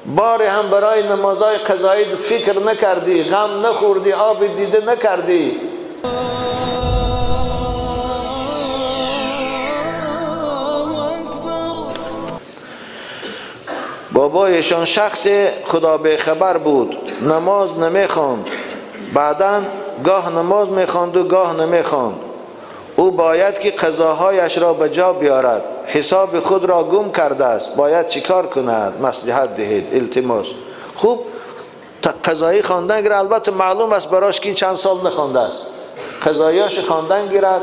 باری هم برای نمازهای قضایی فکر نکردی، غم نخوردی، آب دیده نکردی. بابایشان شخص خدا به خبر بود، نماز نمیخواند، بعداً گاه نماز میخواند و گاه نمیخواند. او باید که قضاهایش را به جا بیارد، حساب خود را گم کرده است، باید چیکار کند؟ مصلحت دهید، التماس. خوب قضایی خواندن گیرد، البته معلوم است براش که چند سال نخوانده است، قضاییاش خواندن گیرد.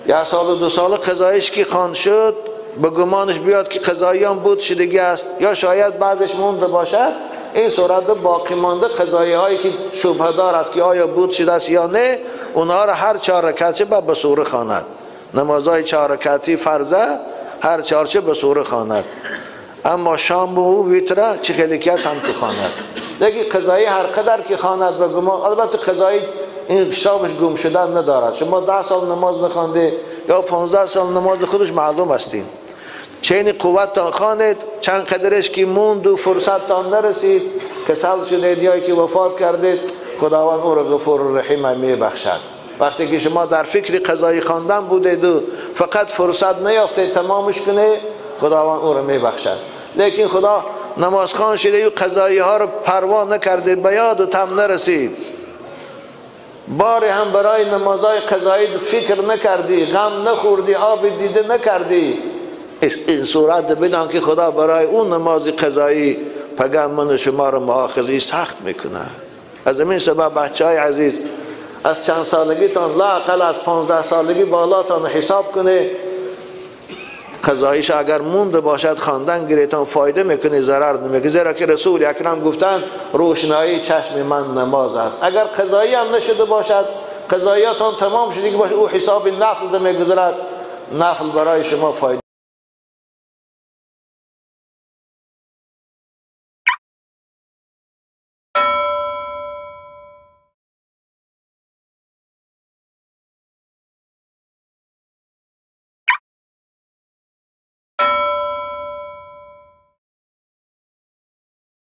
1 سال و 2 سال قضاییش که خواند شد، به گمانش بیاد که قضایی هم بود شدگی است، یا شاید بعضش مونده باشد. این صورت باقی مانده قضایی هایی که شبهه دار است که آیا بود شده است یا نه، اونها را هر 4 رکعت به سوره خواند. نمازهای 4 رکعتی فرضه هر 4 به سوره خواند. اما شام و ویتر چه خیلی کس هم که خواند. دیگه قضایی هر قدر که خواند و گمان، البته قضایی این حسابش گم شدن ندارد. شما 10 سال نماز نخوانده یا 15 سال نماز خودش معلوم استین، چین قوت تان خوانید، چند قدرش که موند و فرصت تان نرسید، کسل شدید یا که وفات کردید، خداوند او را غفور و رحیم می بخشد. وقتی که شما در فکر قضایی خواندن بودید و فقط فرصت نیافتید تمامش کنه، خداوند او را می بخشد. لیکن خدا نماز خوان شده و قضایی ها را پروا نکرده، به یاد و تم نرسید، باری هم برای نمازهای قضایی فکر نکردی، غم نخوردی، آب دیده نکردی. این صورت بدان که خدا برای اون نماز قضایی پگم من شما را مؤاخذه سخت میکنه. از این سبب بچهای عزیز، از چند سالگیتان لااقل از 15 سالگی بالاتان حساب کنه، قضاییش اگر مونده باشد خواندن گیرتان فایده میکنه، ضرر نمیکنه. زیرا که رسول اکرم گفتن روشنایی چشم من نماز است. اگر قضایی هم نشده باشد، قضاییاتان تمام شده باشه، او حساب نفل ده میگذارد، نفل برای شما فایده